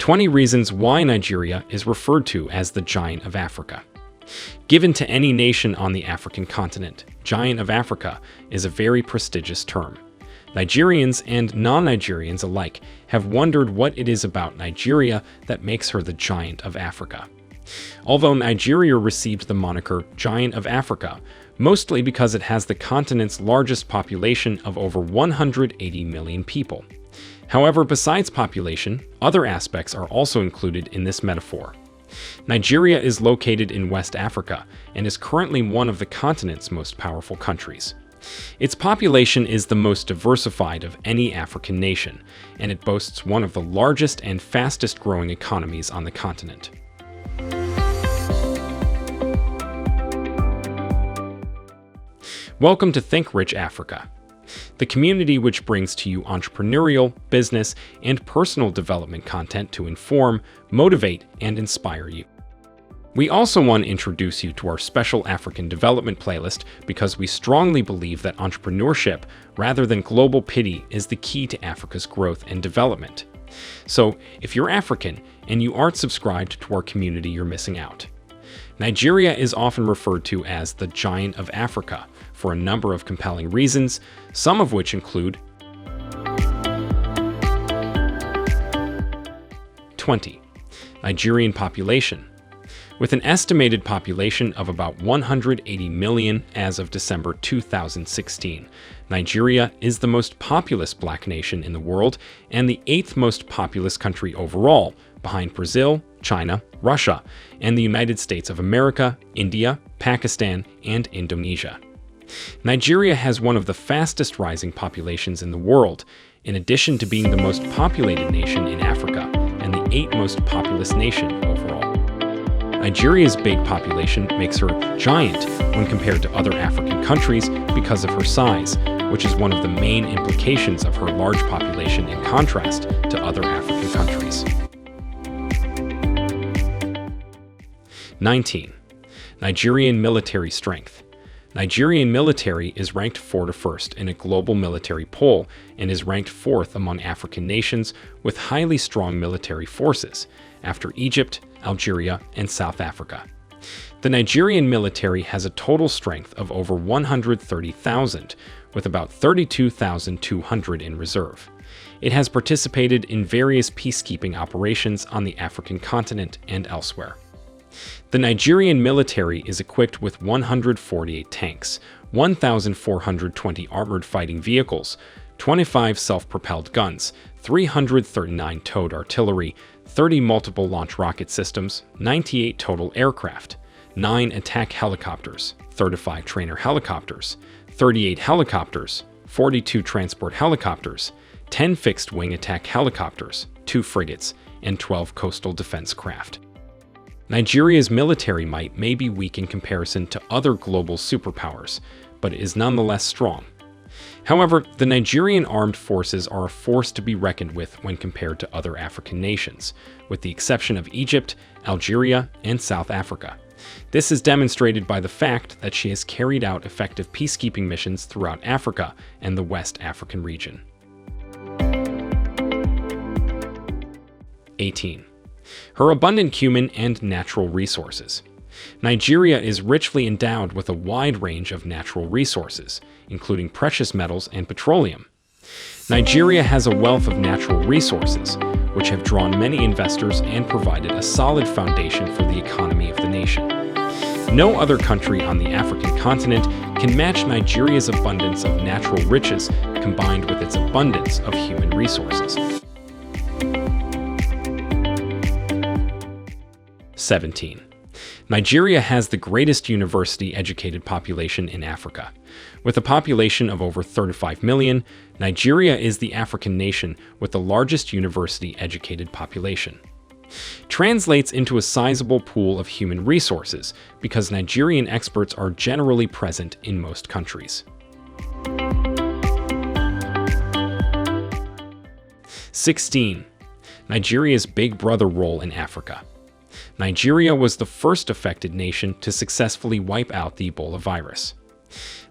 20 reasons why Nigeria is referred to as the Giant of Africa. Given to any nation on the African continent, Giant of Africa is a very prestigious term. Nigerians and non-Nigerians alike have wondered what it is about Nigeria that makes her the Giant of Africa. Although Nigeria received the moniker Giant of Africa, mostly because it has the continent's largest population of over 180 million people. However, besides population, other aspects are also included in this metaphor. Nigeria is located in West Africa and is currently one of the continent's most powerful countries. Its population is the most diversified of any African nation, and it boasts one of the largest and fastest growing economies on the continent. Welcome to Think Rich Africa, the community which brings to you entrepreneurial, business, and personal development content to inform, motivate, and inspire you. We also want to introduce you to our special African development playlist because we strongly believe that entrepreneurship, rather than global pity, is the key to Africa's growth and development. So, if you're African and you aren't subscribed to our community, you're missing out. Nigeria is often referred to as the Giant of Africa for a number of compelling reasons, some of which include 20. Nigerian population. With an estimated population of about 180 million as of December 2016, Nigeria is the most populous black nation in the world and the 8th most populous country overall, behind Brazil, China, Russia, and the United States of America, India, Pakistan, and Indonesia. Nigeria has one of the fastest rising populations in the world, in addition to being the most populated nation in Africa and the 8th most populous nation overall. Nigeria's big population makes her giant when compared to other African countries because of her size, which is one of the main implications of her large population in contrast to other African countries. 19. Nigerian military strength. Nigerian military is ranked 41st in a global military poll and is ranked 4th among African nations with highly strong military forces, after Egypt, Algeria, and South Africa. The Nigerian military has a total strength of over 130,000, with about 32,200 in reserve. It has participated in various peacekeeping operations on the African continent and elsewhere. The Nigerian military is equipped with 148 tanks, 1,420 armored fighting vehicles, 25 self-propelled guns, 339 towed artillery, 30 multiple launch rocket systems, 98 total aircraft, 9 attack helicopters, 35 trainer helicopters, 38 helicopters, 42 transport helicopters, 10 fixed-wing attack helicopters, 2 frigates, and 12 coastal defense craft. Nigeria's military might may be weak in comparison to other global superpowers, but it is nonetheless strong. However, the Nigerian armed forces are a force to be reckoned with when compared to other African nations, with the exception of Egypt, Algeria, and South Africa. This is demonstrated by the fact that she has carried out effective peacekeeping missions throughout Africa and the West African region. 18. Her abundant human and natural resources. Nigeria is richly endowed with a wide range of natural resources, including precious metals and petroleum. Nigeria has a wealth of natural resources, which have drawn many investors and provided a solid foundation for the economy of the nation. No other country on the African continent can match Nigeria's abundance of natural riches combined with its abundance of human resources. 17. Nigeria has the greatest university-educated population in Africa. With a population of over 35 million, Nigeria is the African nation with the largest university-educated population. Translates into a sizable pool of human resources because Nigerian experts are generally present in most countries. 16. Nigeria's Big Brother role in Africa. Nigeria was the first affected nation to successfully wipe out the Ebola virus.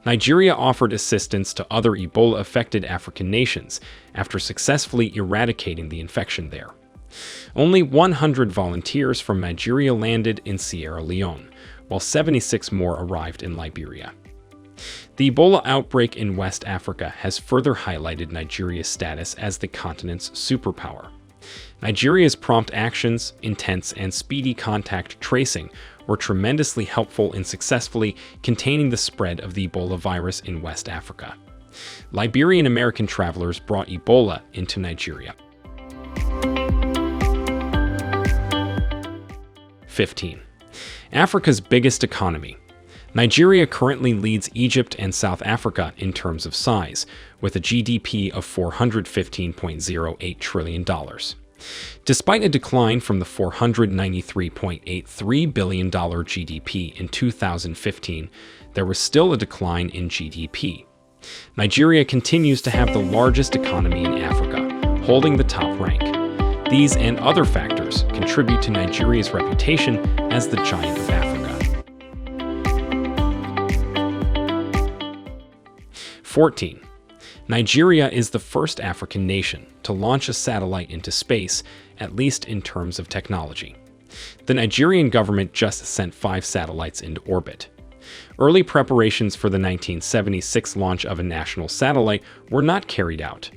Nigeria offered assistance to other Ebola-affected African nations after successfully eradicating the infection there. Only 100 volunteers from Nigeria landed in Sierra Leone, while 76 more arrived in Liberia. The Ebola outbreak in West Africa has further highlighted Nigeria's status as the continent's superpower. Nigeria's prompt actions, intense and speedy contact tracing were tremendously helpful in successfully containing the spread of the Ebola virus in West Africa. Liberian American travelers brought Ebola into Nigeria. 15. Africa's biggest economy. Nigeria currently leads Egypt and South Africa in terms of size, with a GDP of $415.08 trillion. Despite a decline from the $493.83 billion GDP in 2015, there was still a decline in GDP. Nigeria continues to have the largest economy in Africa, holding the top rank. These and other factors contribute to Nigeria's reputation as the giant of Africa. 14. Nigeria is the first African nation to launch a satellite into space, at least in terms of technology. The Nigerian government just sent 5 satellites into orbit. Early preparations for the 1976 launch of a national satellite were not carried out.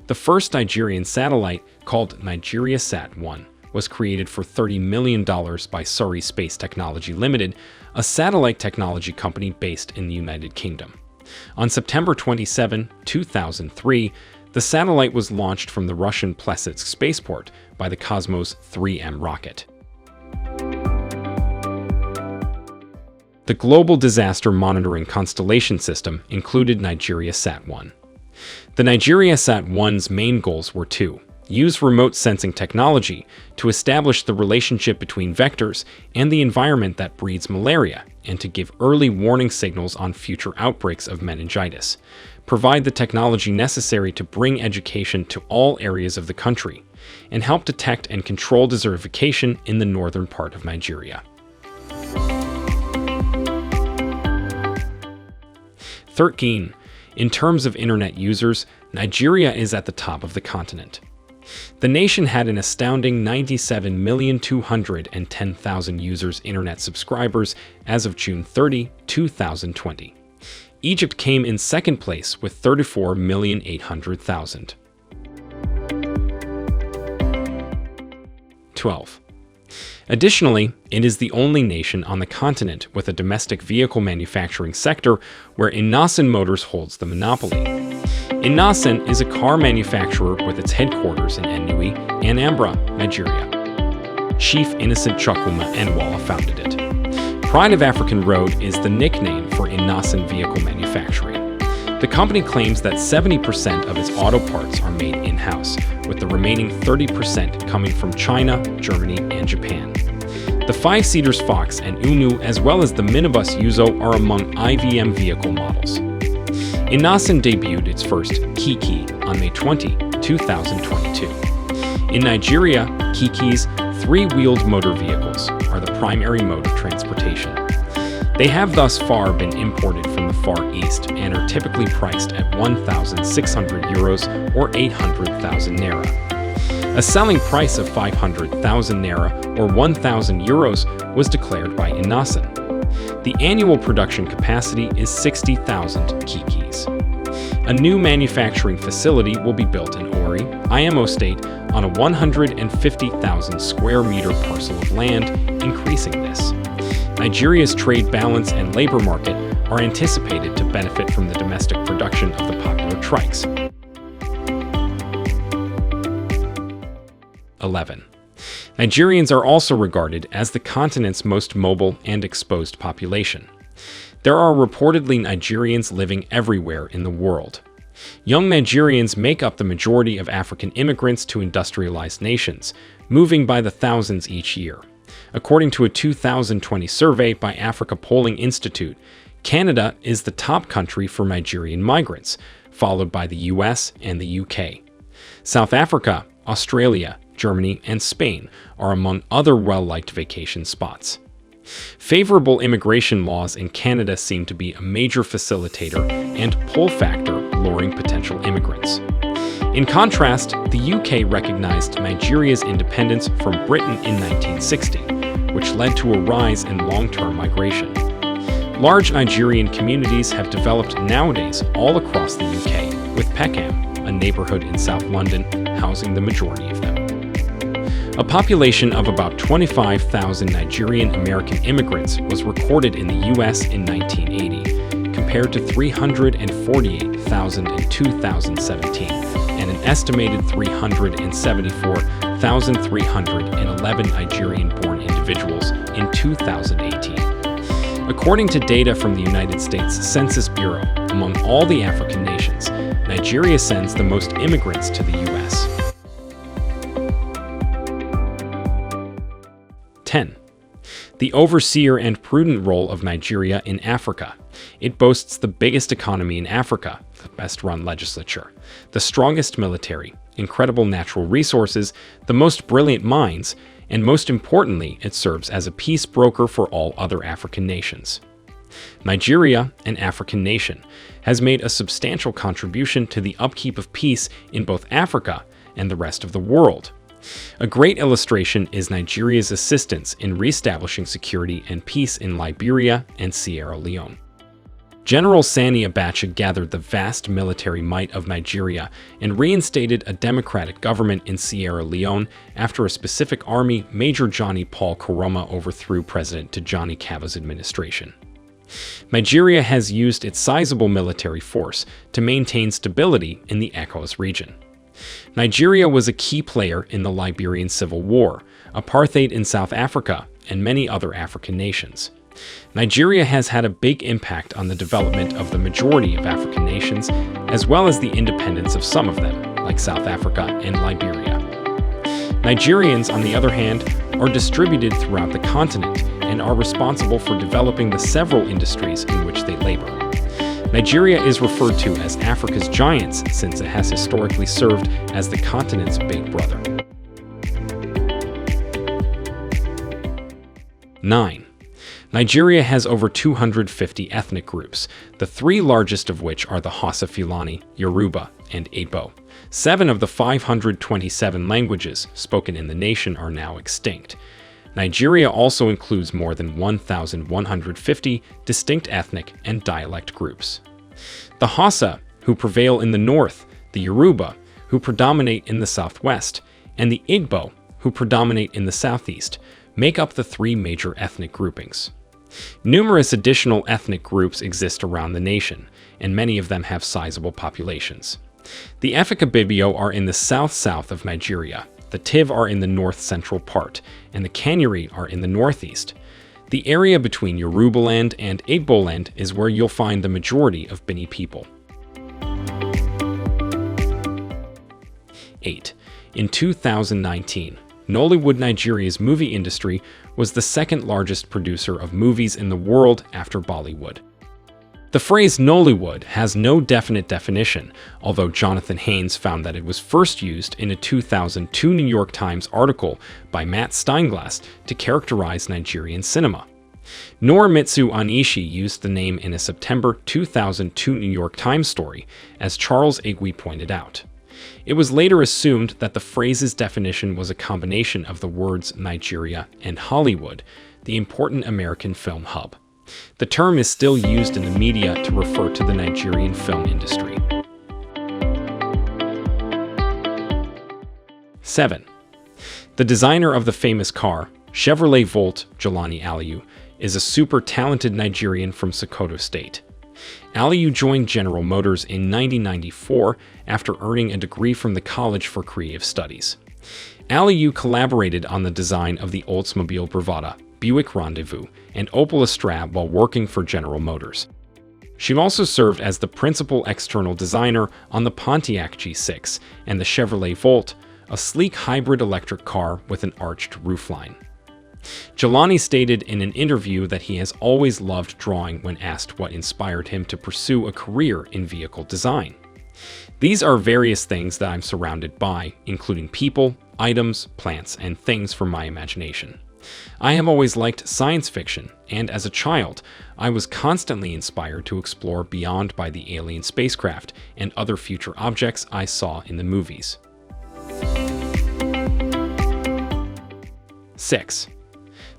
The first Nigerian satellite, called NigeriaSat-1, was created for $30 million by Surrey Space Technology Limited, a satellite technology company based in the United Kingdom. On September 27, 2003, the satellite was launched from the Russian Plesetsk spaceport by the Cosmos 3M rocket. The Global Disaster Monitoring Constellation System included NigeriaSat-1. The NigeriaSat-1's main goals were to use remote sensing technology to establish the relationship between vectors and the environment that breeds malaria, and to give early warning signals on future outbreaks of meningitis, provide the technology necessary to bring education to all areas of the country, and help detect and control desertification in the northern part of Nigeria. 13. In terms of internet users, Nigeria is at the top of the continent. The nation had an astounding 97,210,000 users internet subscribers as of June 30, 2020. Egypt came in second place with 34,800,000. 12. Additionally, it is the only nation on the continent with a domestic vehicle manufacturing sector where Innoson Motors holds the monopoly. Innoson is a car manufacturer with its headquarters in Enugu, Anambra, Nigeria. Chief Innocent Chukwuma Enwala founded it. Pride of African Road is the nickname for Innoson vehicle manufacturing. The company claims that 70% of its auto parts are made in-house, with the remaining 30% coming from China, Germany, and Japan. The 5-seaters Fox and Unu, as well as the minibus Yuzo, are among IVM vehicle models. Innoson debuted its first Kiki on May 20, 2022. In Nigeria, Kikis, 3-wheeled motor vehicles, are the primary mode of transportation. They have thus far been imported from the Far East and are typically priced at 1,600 euros or 800,000 naira. A selling price of 500,000 naira or 1,000 euros was declared by Innoson. The annual production capacity is 60,000 Kikis. A new manufacturing facility will be built in Ori, Imo State, on a 150,000 square meter parcel of land, increasing this. Nigeria's trade balance and labor market are anticipated to benefit from the domestic production of the popular trikes. 11. Nigerians are also regarded as the continent's most mobile and exposed population. There are reportedly Nigerians living everywhere in the world. Young Nigerians make up the majority of African immigrants to industrialized nations, moving by the thousands each year. According to a 2020 survey by Africa Polling Institute, Canada is the top country for Nigerian migrants, followed by the US and the UK. South Africa, Australia, Germany, and Spain are among other well-liked vacation spots. Favorable immigration laws in Canada seem to be a major facilitator and pull factor luring potential immigrants. In contrast, the UK recognized Nigeria's independence from Britain in 1960, which led to a rise in long-term migration. Large Nigerian communities have developed nowadays all across the UK, with Peckham, a neighborhood in South London, housing the majority of them. A population of about 25,000 Nigerian American immigrants was recorded in the US in 1980, compared to 348,000 in 2017, and an estimated 374,311 Nigerian-born individuals in 2018. According to data from the United States Census Bureau, among all the African nations, Nigeria sends the most immigrants to the U.S. 10. The overseer and prudent role of Nigeria in Africa. It boasts the biggest economy in Africa, the best-run legislature, the strongest military, incredible natural resources, the most brilliant minds, and most importantly, it serves as a peace broker for all other African nations. Nigeria, an African nation, has made a substantial contribution to the upkeep of peace in both Africa and the rest of the world. A great illustration is Nigeria's assistance in reestablishing security and peace in Liberia and Sierra Leone. General Sani Abacha gathered the vast military might of Nigeria and reinstated a democratic government in Sierra Leone after a specific army, Major Johnny Paul Koroma, overthrew President Tijani Kava's administration. Nigeria has used its sizable military force to maintain stability in the ECOWAS region. Nigeria was a key player in the Liberian Civil War, apartheid in South Africa, and many other African nations. Nigeria has had a big impact on the development of the majority of African nations, as well as the independence of some of them, like South Africa and Liberia. Nigerians, on the other hand, are distributed throughout the continent and are responsible for developing the several industries in which they labor. Nigeria is referred to as Africa's giants since it has historically served as the continent's big brother. 9. Nigeria has over 250 ethnic groups, the three largest of which are the Hausa Fulani, Yoruba, and Igbo. 7 of the 527 languages spoken in the nation are now extinct. Nigeria also includes more than 1,150 distinct ethnic and dialect groups. The Hausa, who prevail in the north, the Yoruba, who predominate in the southwest, and the Igbo, who predominate in the southeast, make up the 3 major ethnic groupings. Numerous additional ethnic groups exist around the nation, and many of them have sizable populations. The Efik are in the south-south of Nigeria, the Tiv are in the north-central part, and the Kanyari are in the northeast. The area between Yorubaland and Igboland is where you'll find the majority of Bini people. 8. In 2019, Nollywood, Nigeria's movie industry, was the second largest producer of movies in the world after Bollywood. The phrase Nollywood has no definite definition, although Jonathan Haynes found that it was first used in a 2002 New York Times article by Matt Steinglass to characterize Nigerian cinema. Norimitsu Onishi used the name in a September 2002 New York Times story, as Charles Igwe pointed out. It was later assumed that the phrase's definition was a combination of the words Nigeria and Hollywood, the important American film hub. The term is still used in the media to refer to the Nigerian film industry. 7. The designer of the famous car, Chevrolet Volt, Jelani Aliyu, is a super talented Nigerian from Sokoto State. Aliyu joined General Motors in 1994 after earning a degree from the College for Creative Studies. Aliyu collaborated on the design of the Oldsmobile Bravada, Buick Rendezvous, and Opel Astra while working for General Motors. She also served as the principal external designer on the Pontiac G6 and the Chevrolet Volt, a sleek hybrid electric car with an arched roofline. Jelani stated in an interview that he has always loved drawing when asked what inspired him to pursue a career in vehicle design. These are various things that I'm surrounded by, including people, items, plants, and things from my imagination. I have always liked science fiction, and as a child, I was constantly inspired to explore beyond by the alien spacecraft and other future objects I saw in the movies. 6.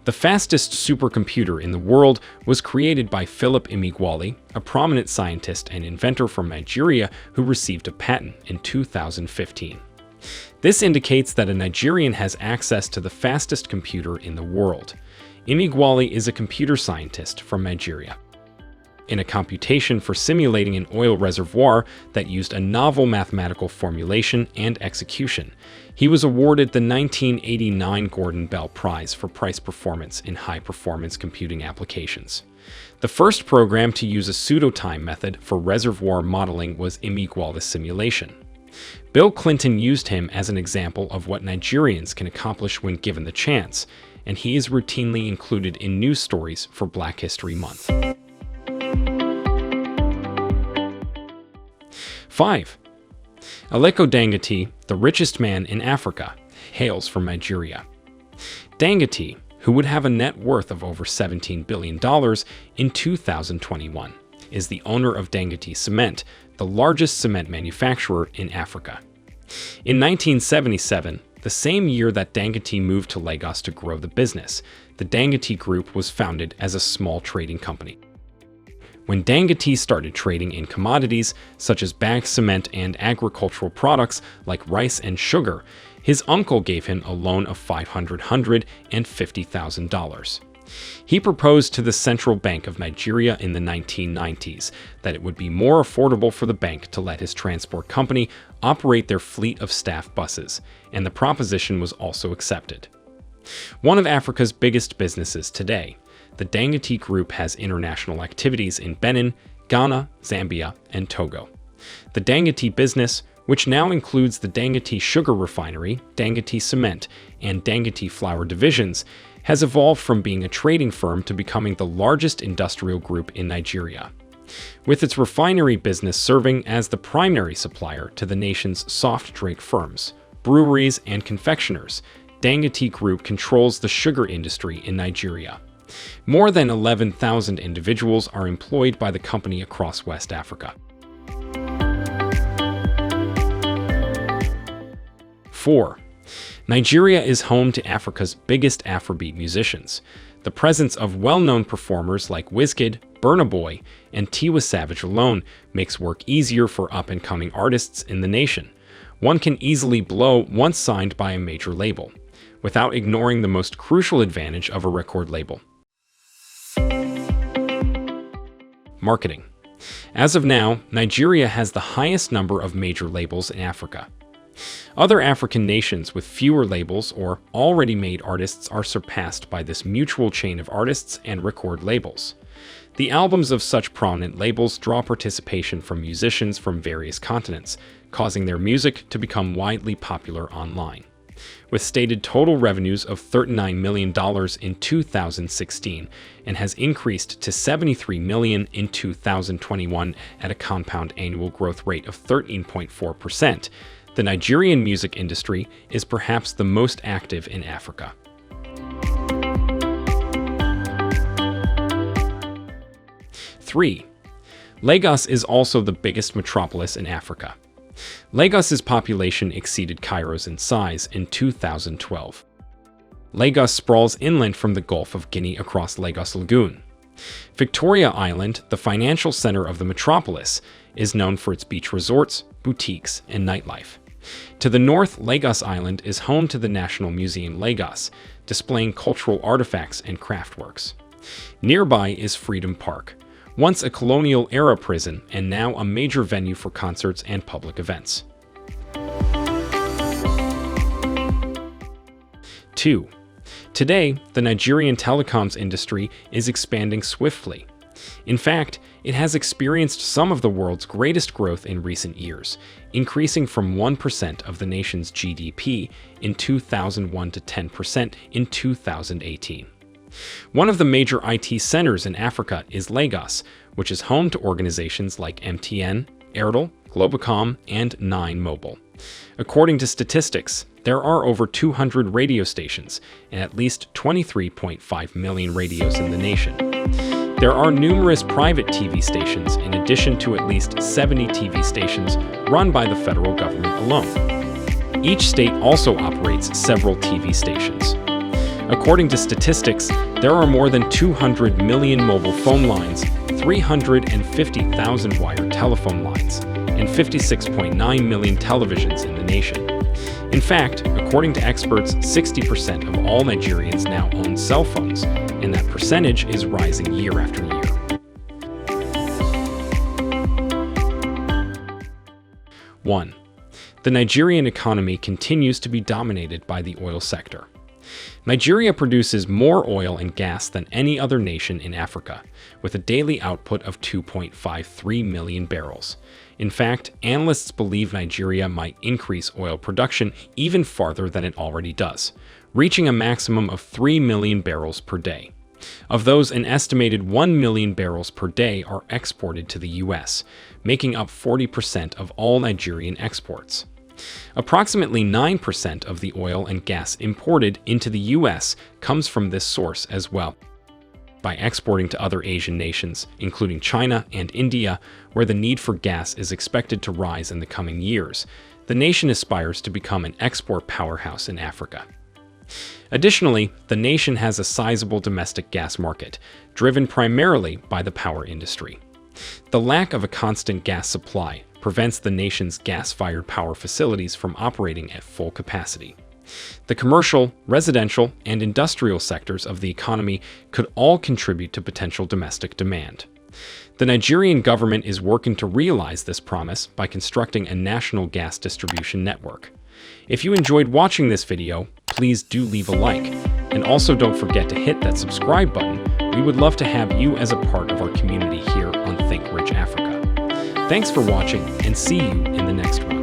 The fastest supercomputer in the world was created by Philip Emeagwali, a prominent scientist and inventor from Nigeria who received a patent in 2015. This indicates that a Nigerian has access to the fastest computer in the world. Emeagwali is a computer scientist from Nigeria. In a computation for simulating an oil reservoir that used a novel mathematical formulation and execution, he was awarded the 1989 Gordon Bell Prize for price performance in high-performance computing applications. The first program to use a pseudo-time method for reservoir modeling was Emeagwali's simulation. Bill Clinton used him as an example of what Nigerians can accomplish when given the chance, and he is routinely included in news stories for Black History Month. 5. Aliko Dangote, the richest man in Africa, hails from Nigeria. Dangote, who would have a net worth of over $17 billion in 2021, is the owner of Dangote Cement, the largest cement manufacturer in Africa. In 1977, the same year that Dangote moved to Lagos to grow the business, the Dangote Group was founded as a small trading company. When Dangote started trading in commodities such as bagged cement and agricultural products like rice and sugar, his uncle gave him a loan of $550,000. He proposed to the Central Bank of Nigeria in the 1990s that it would be more affordable for the bank to let his transport company operate their fleet of staff buses, and the proposition was also accepted. One of Africa's biggest businesses today, the Dangote Group has international activities in Benin, Ghana, Zambia, and Togo. The Dangote business, which now includes the Dangote Sugar Refinery, Dangote Cement, and Dangote Flour divisions, has evolved from being a trading firm to becoming the largest industrial group in Nigeria. With its refinery business serving as the primary supplier to the nation's soft drink firms, breweries, and confectioners, Dangote Group controls the sugar industry in Nigeria. More than 11,000 individuals are employed by the company across West Africa. 4. Nigeria is home to Africa's biggest Afrobeat musicians. The presence of well-known performers like Wizkid, Burna Boy, and Tiwa Savage alone makes work easier for up-and-coming artists in the nation. One can easily blow once signed by a major label, without ignoring the most crucial advantage of a record label: marketing. As of now, Nigeria has the highest number of major labels in Africa. Other African nations with fewer labels or already made artists are surpassed by this mutual chain of artists and record labels. The albums of such prominent labels draw participation from musicians from various continents, causing their music to become widely popular online. With stated total revenues of $39 million in 2016 and has increased to $73 million in 2021 at a compound annual growth rate of 13.4%, the Nigerian music industry is perhaps the most active in Africa. 3. Lagos is also the biggest metropolis in Africa. Lagos's population exceeded Cairo's in size in 2012. Lagos sprawls inland from the Gulf of Guinea across Lagos Lagoon. Victoria Island, the financial center of the metropolis, is known for its beach resorts, boutiques, and nightlife. To the north, Lagos Island is home to the National Museum Lagos, displaying cultural artifacts and craftworks. Nearby is Freedom Park, once a colonial-era prison and now a major venue for concerts and public events. 2. Today, the Nigerian telecoms industry is expanding swiftly. In fact, it has experienced some of the world's greatest growth in recent years, increasing from 1% of the nation's GDP in 2001 to 10% in 2018. One of the major IT centers in Africa is Lagos, which is home to organizations like MTN, Airtel, Globacom, and Nine Mobile, According to statistics, there are over 200 radio stations and at least 23.5 million radios in the nation. There are numerous private TV stations in addition to at least 70 TV stations run by the federal government alone. Each state also operates several TV stations. According to statistics, there are more than 200 million mobile phone lines, 350,000 wired telephone lines, and 56.9 million televisions in the nation. In fact, according to experts, 60% of all Nigerians now own cell phones, and that percentage is rising year after year. 1. The Nigerian economy continues to be dominated by the oil sector. Nigeria produces more oil and gas than any other nation in Africa, with a daily output of 2.53 million barrels. In fact, analysts believe Nigeria might increase oil production even farther than it already does, reaching a maximum of 3 million barrels per day. Of those, an estimated 1 million barrels per day are exported to the U.S., making up 40% of all Nigerian exports. Approximately 9% of the oil and gas imported into the U.S. comes from this source as well. By exporting to other Asian nations, including China and India, where the need for gas is expected to rise in the coming years, the nation aspires to become an export powerhouse in Africa. Additionally, the nation has a sizable domestic gas market, driven primarily by the power industry. The lack of a constant gas supply prevents the nation's gas-fired power facilities from operating at full capacity. The commercial, residential, and industrial sectors of the economy could all contribute to potential domestic demand. The Nigerian government is working to realize this promise by constructing a national gas distribution network. If you enjoyed watching this video, please do leave a like, and also don't forget to hit that subscribe button. We would love to have you as a part of our community here on Think Rich Africa. Thanks for watching, and see you in the next one.